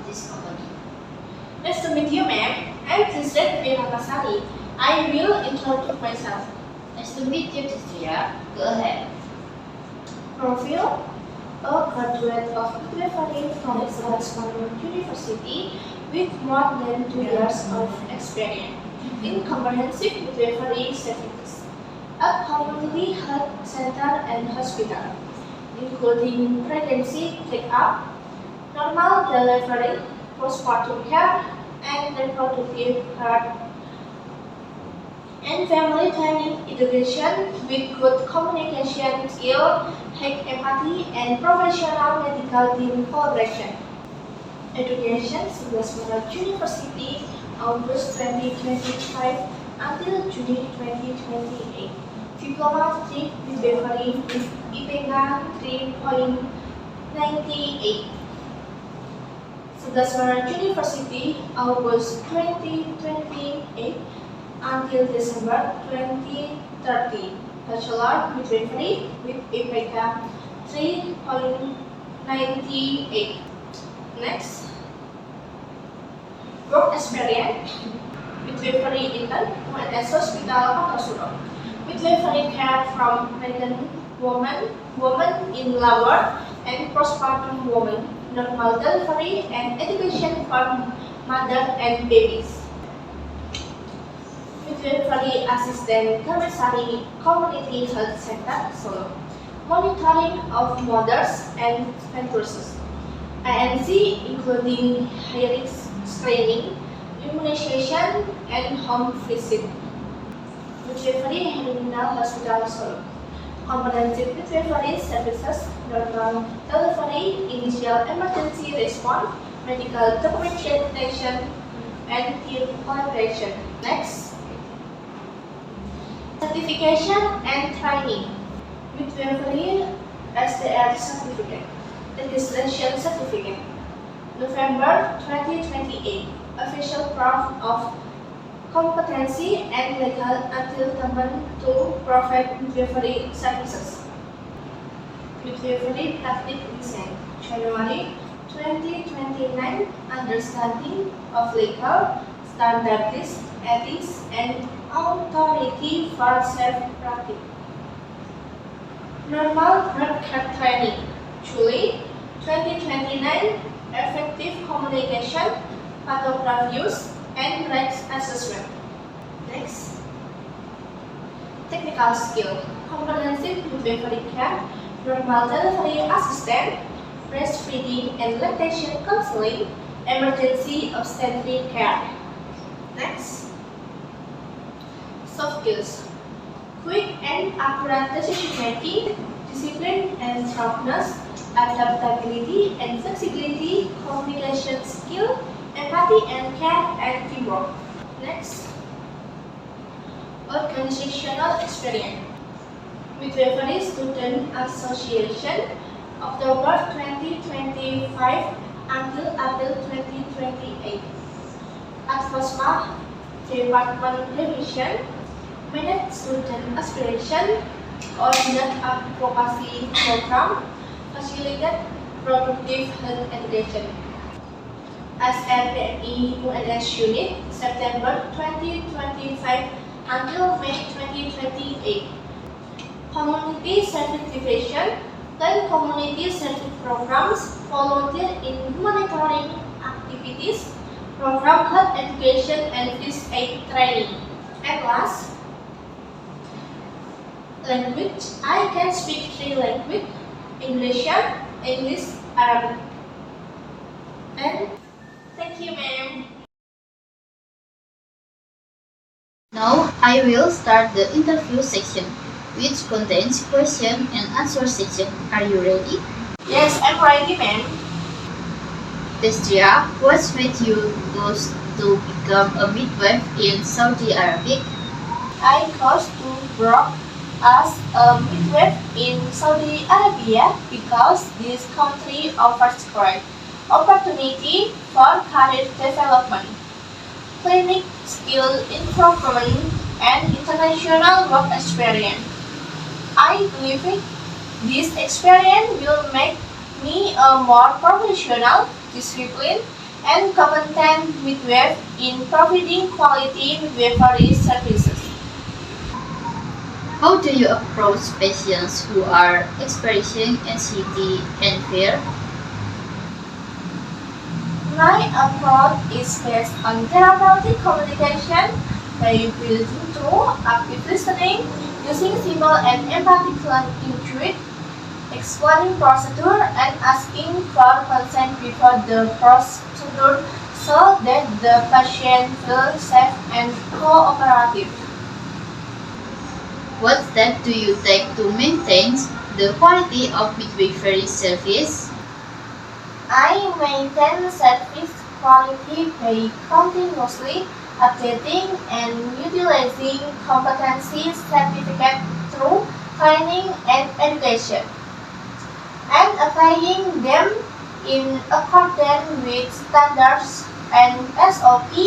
this company. Nice to meet you, ma'am. I'm Tristan Veeramasari. I will introduce myself. Nice to meet you, Tristia. Go ahead. Profile: a graduate of midwifery from Stanford University with more than 2 years of experience in comprehensive midwifery services at community health center and hospital, including pregnancy check-up, normal delivery, postpartum care, and reproductive health and family planning education with good communication skill, high empathy, and professional medical team collaboration. Education, Sebelas Maret University, August 2025 until Juni 2028. Diploma 3 midwifery with IPK 3.98. Sebelas Maret University, August 2028 until December 2030. Bachelor midwifery with IPK 3.98. Next, work experience: midwifery intern UNS Hospital Kartosuro. Midwifery care from pregnant women in labor and postpartum women, normal delivery, and education for mother and babies. Midwifery assistant Kamisari Community Health Center, Solo. Monitoring of mothers and fetuses. ANC including high-risk screening, immunization, and home visit. Midwifery Herminal Hospital Solo. Comprehensive midwifery services, normal delivery, initial emergency response, medical documentation, and team collaboration. Next, certification and training. Midwifery SDR certificate. Registration certificate. November 2028. Official proof of competency and legal entitlement to provide midwifery services. Midwifery practice design. January 2029. Understanding of legal, standards, ethics, and authority for safe practice. Normal birth care training. July 2029. Effective communication, photograph use, and rights assessment. Next, technical skill: comprehensive midwifery care, normal delivery assistant, breastfeeding and lactation counseling, emergency obstetric care. Next, soft skills: quick and accurate decision making, discipline and sharpness, adaptability and flexibility, communication skill, empathy and care, and teamwork. Next, organizational experience. Midwifery Student Association, October 2025 until April 2028. Advosma Department Division, Manage Student Aspiration, Coordinate Advocacy Program, Facilitate Productive Health Education. SRPNI UNS Unit, September 2025 until May 2028. Community certification, then community service programs, volunteer in humanitarian activities, program health education and first aid training. And last, language. I can speak 3 languages: English, Arabic. And thank you, ma'am. Now I will start the interview section, which contains question and answer section. Are you ready? Yes, I'm ready, ma'am. Tristia, what made you choose to become a midwife in Saudi Arabia? I chose to work as a midwife in Saudi Arabia because this country offers great opportunity for career development, clinic skill improvement, and international work experience. I believe this experience will make me a more professional, disciplined, and competent midwife in providing quality midwifery services. How do you approach patients who are experiencing anxiety and fear? My approach is based on therapeutic communication by building through active listening, using simple and empathic language, explaining procedure, and asking for consent before the procedure so that the patient feels safe and cooperative. What steps do you take to maintain the quality of midwifery service? I maintain service quality by continuously updating and utilizing competency certificates through training and education, and applying them in accordance with standards and SOP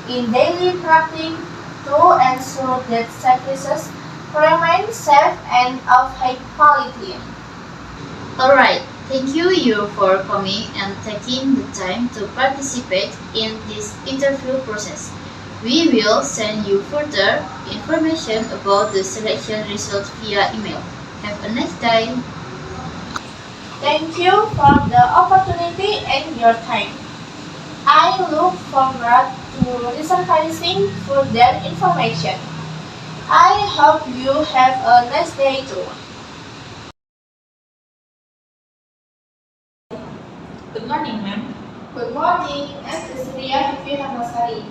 in daily practice to ensure that services remain safe and of high quality. Alright, thank you for coming and taking the time to participate in this interview process. We will send you further information about the selection results via email. Have a nice day. Thank you for the opportunity and your time. I look forward to receiving further information. I hope you have a nice day too. Good morning, ma'am. Good morning, I'm Cecilia Vivianasari.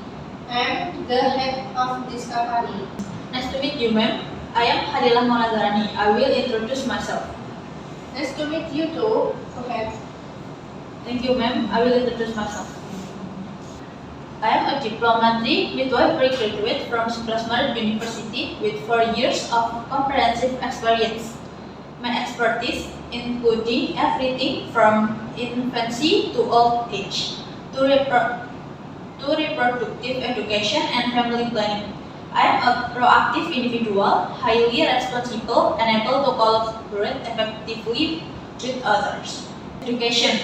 I'm the head of Discovery. Nice to meet you, ma'am. I am Hadilah Monazarani. I will introduce myself. Nice to meet you too. Go ahead. Thank you, ma'am. I will introduce myself. I am a diplomatic midwifery graduate from Sebelas Maret University with 4 years of comprehensive experience. My expertise including everything from infancy to old age, to reproductive education and family planning. I am a proactive individual, highly responsible, and able to collaborate effectively with others. Education.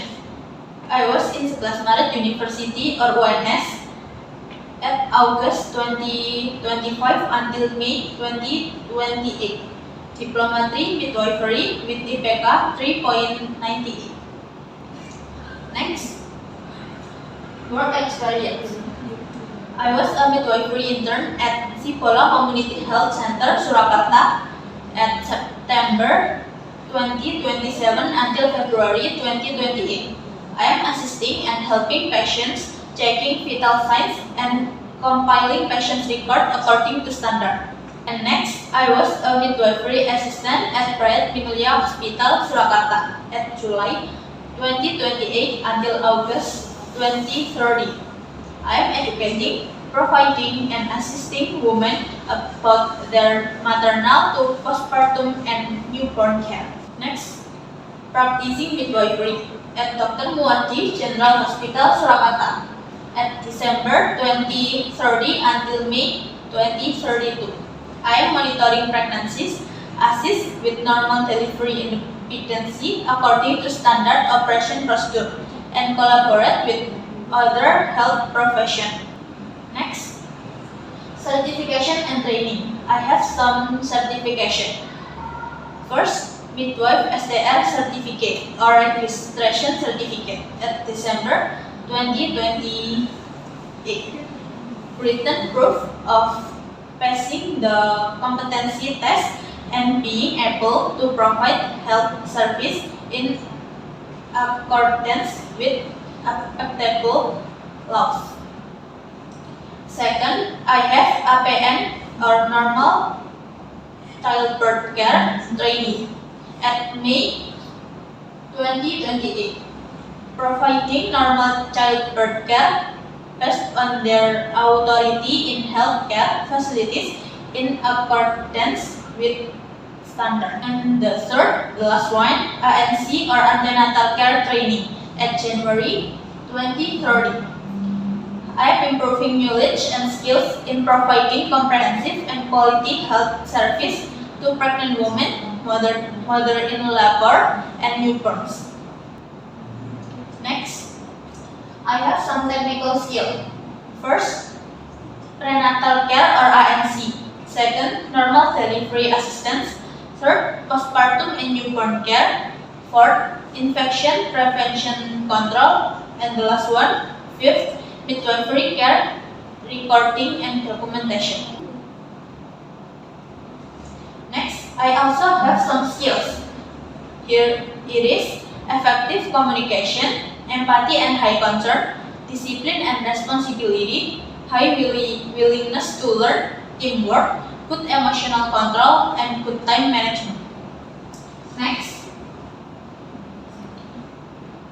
I was in Sebelas Maret University or UNS at August 2025 until May 2028. Diplomatic midwifery with IPK 3.98. Next, work experience. I was a midwifery intern at Sipola Community Health Center, Surakarta at September 2027 until February 2028. I am assisting and helping patients, checking vital signs, and compiling patients' record according to standard. And next, I was a midwifery assistant at Prayat Primulia Hospital, Surakarta at July 2028 until August 2030. I am educating, providing, and assisting women about their maternal to postpartum and newborn care. Next, practicing midwifery at Dr. Muwardi General Hospital, Surakarta at December 2030 until May 2032. I am monitoring pregnancies, assist with normal delivery independency according to standard operation procedure, and collaborate with other health professions. Next, certification and training. I have some certification. First, midwife SDR certificate or registration certificate at December 2028. Written proof of passing the competency test and being able to provide health service in accordance with applicable laws. Second, I have APN or normal childbirth care training at May 2028, providing normal childbirth care based on their authority in healthcare facilities in accordance with standard. And the third, the last one, ANC or antenatal care training at January 2030. I am improving knowledge and skills in providing comprehensive and quality health service to pregnant women, mother in labor, and newborns. Next, I have some technical skill. First, prenatal care or ANC. Second, normal delivery assistance. Third, postpartum and newborn care. Fourth, infection prevention control. And the last one, fifth, midwifery care, recording and documentation. Next, I also have some skills. Here it is: effective communication, empathy and high concern, discipline and responsibility, high willingness to learn, teamwork, good emotional control, and good time management. Next,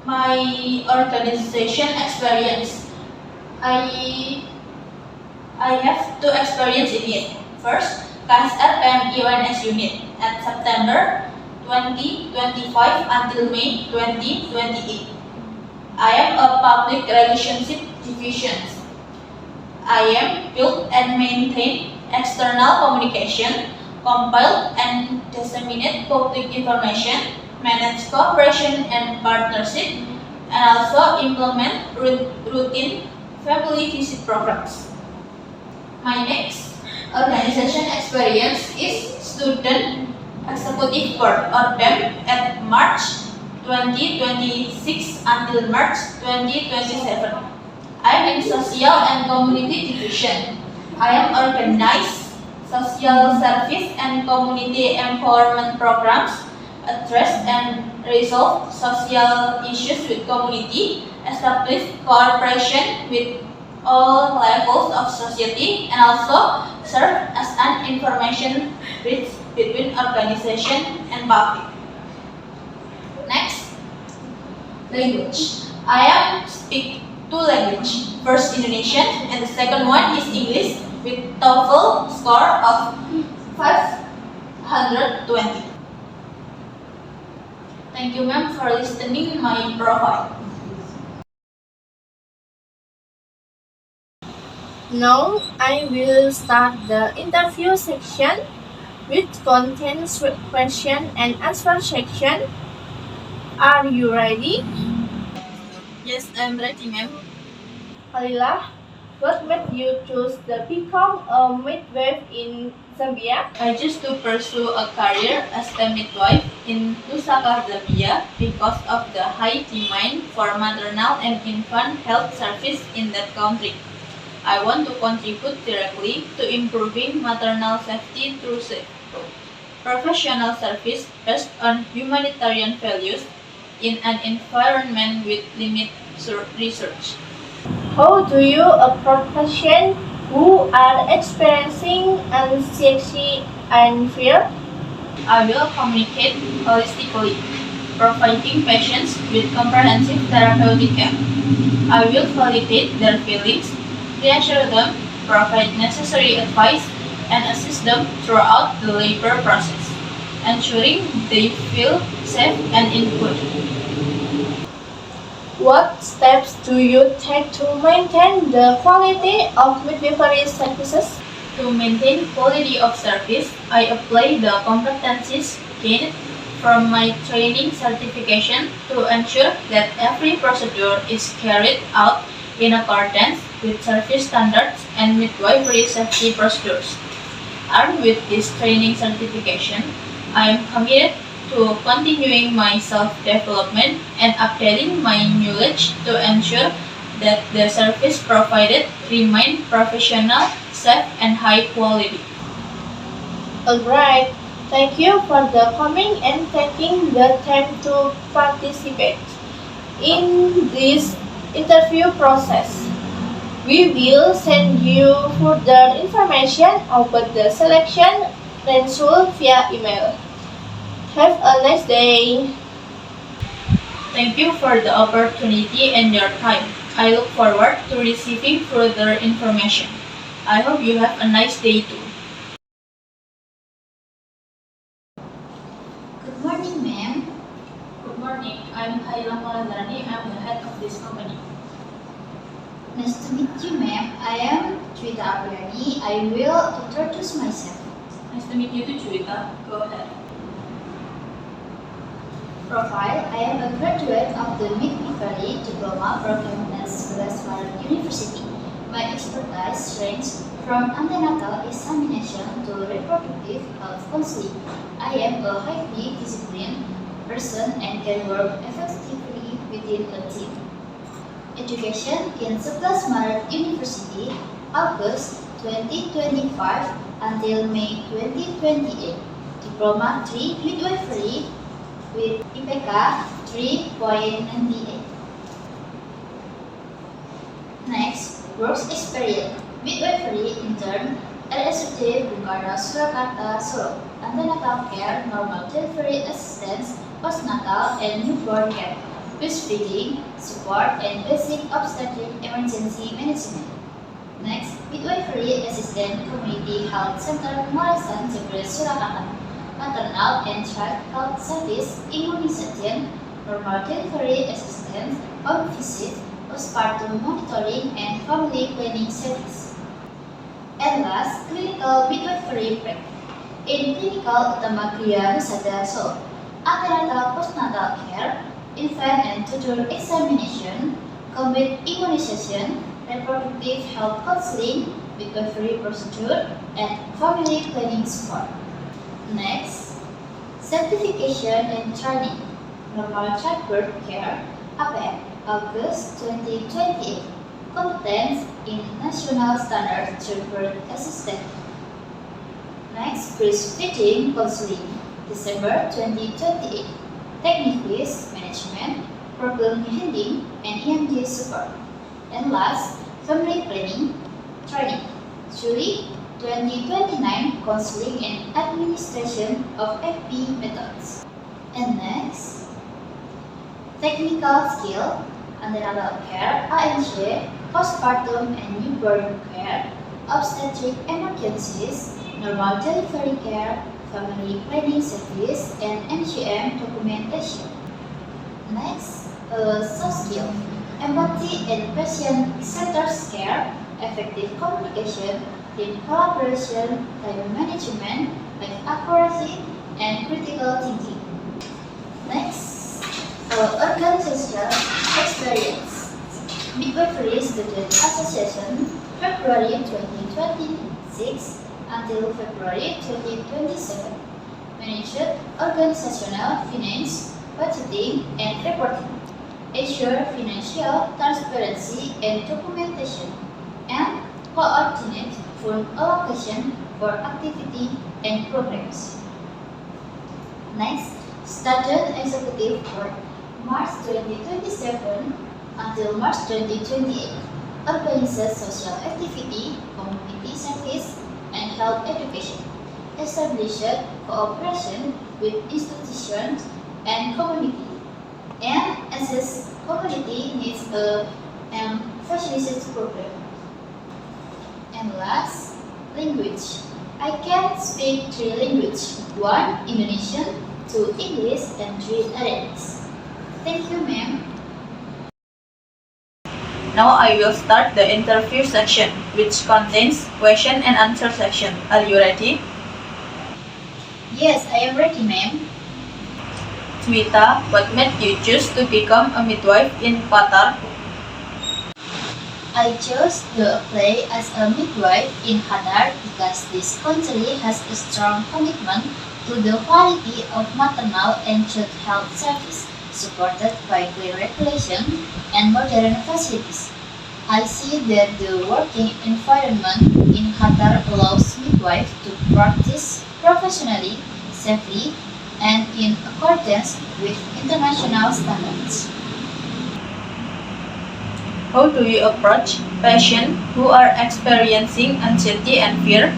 my organization experience. I have two experience in it. First, KSR PMI UNS unit at September 2025 until May 2028. I am a public relationship division. I am build and maintain external communication, compile and disseminate public information, manage cooperation and partnership, and also implement routine family visit programs. My next organization experience is Student Executive Board or BEM at March 2026 until March 2027. I am in Social and Community Division. I am organized social service and community empowerment programs, address and resolve social issues with community, establish cooperation with all levels of society, and also serve as an information bridge between organization and public. Next, language. I am speak two language. First Indonesian and the second one is English with TOEFL score of 520. Thank you, ma'am, for listening my profile. Now I will start the interview section which contains question and answer section. Are you ready? Yes, I'm ready, ma'am. Khalila, what made you choose to become a midwife in Zambia? I choose to pursue a career as a midwife in Lusaka, Zambia because of the high demand for maternal and infant health service in that country. I want to contribute directly to improving maternal safety through safe, professional service based on humanitarian values in an environment with limited research. How do you approach patients who are experiencing anxiety and fear? I will communicate holistically, providing patients with comprehensive therapeutic care. I will validate their feelings, reassure them, provide necessary advice, and assist them throughout the labor process, ensuring they feel safe and included. What steps do you take to maintain the quality of midwifery services? To maintain quality of service, I apply the competencies gained from my training certification to ensure that every procedure is carried out in accordance with service standards and midwifery safety procedures. Armed with this training certification, I am committed to continuing my self-development and updating my knowledge to ensure that the service provided remain professional, safe, and high quality. Alright, thank you for the coming and taking the time to participate in this interview process. We will send you further information about the selection result via email. Have a nice day. Thank you for the opportunity and your time. I look forward to receiving further information. I hope you have a nice day too. Good morning, ma'am. Good morning, I'm Haila Malandrani. I'm the head of this company. Nice to meet you, ma'am. I am Juwita Apriani. I will introduce myself. Nice to meet you too, Juwita. Go ahead. Profile: I am a graduate of the Midwifery Diploma Program in Smart University. My expertise ranges from antenatal examination to reproductive health counseling. I am a highly disciplined person and can work effectively within a team. Education in Sebelas Maret University, August 2025 until May 2028. Diploma 3 Midwifery with IPK 3.98. Next, works experience. Midwifery intern RSUD Bung Karno Surakarta Solo. Antenatal care, normal delivery assistance, postnatal and newborn care, breastfeeding, support, and basic obstetric emergency management. Next, midwifery assistant community health center Morasan Jebres Surakarta. Maternal and child health service, immunization, normal delivery assistance, home visit, postpartum monitoring, and family planning service. And last, clinical midwifery practice. In clinical utama Gria Nusada Solo, antenatal postnatal care, infant and toddler examination, combat immunization, reproductive health counseling, midwifery procedure, and family planning support. Next, certification and training, normal childbirth care, APEC, August 2028, competence in National Standard Childbirth Assistant. Next, breastfeeding counseling, December 2028, technique management, problem handling, and EMG support. And last, family planning training, July 2029, counseling and administration of FP methods. And next, technical skill, antenatal care, ANJ, postpartum and newborn care, obstetric emergencies, normal delivery care, family planning service, and MGM documentation. Next, soft skill, empathy and patient-centered care, effective communication, team collaboration, time management, like accuracy, and critical thinking. Next, organizational experience. Midwifery Student Association, February 2026 until February 2027. Managed organizational finance, budgeting, and reporting. Ensure financial transparency and documentation. And coordinate fund allocation for activity and programs. Next, Student Executive Board, March 2027 until March 2028. Organizes social activity, community service, and health education. Established cooperation with institutions and community. And assess community needs and facilitates program. And last, language. I can speak 3 languages. 1 Indonesian, 2 English, and 3 Arabic. Thank you, ma'am. Now I will start the interview section, which contains question and answer section. Are you ready? Yes, I am ready, ma'am. Twita, what made you choose to become a midwife in Qatar? I chose to apply as a midwife in Qatar because this country has a strong commitment to the quality of maternal and child health service, supported by clear regulation and modern facilities. I see that the working environment in Qatar allows midwives to practice professionally, safely, and in accordance with international standards. How do you approach patients who are experiencing anxiety and fear?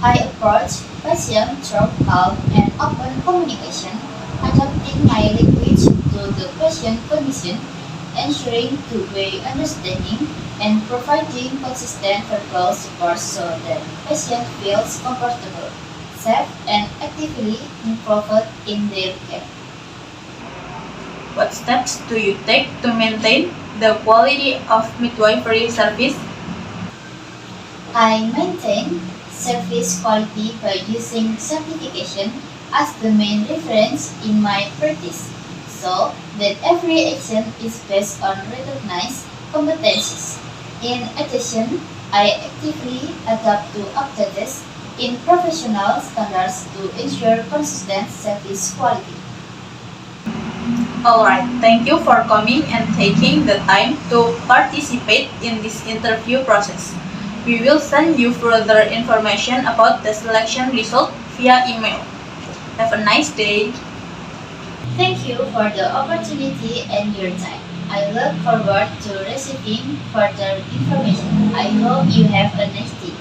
I approach patients through calm and open communication, adapting my language to the patient condition, ensuring two-way understanding, and providing consistent verbal support so that patient feels comfortable, safe, and actively involved in their care. What steps do you take to maintain the quality of midwifery service? I maintain service quality by using certification as the main reference in my practice, so that every action is based on recognized competencies. In addition, I actively adapt to updates in professional standards to ensure consistent service quality. Alright, thank you for coming and taking the time to participate in this interview process. We will send you further information about the selection result via email. Have a nice day. Thank you for the opportunity and your time. I look forward to receiving further information. I hope you have a nice day.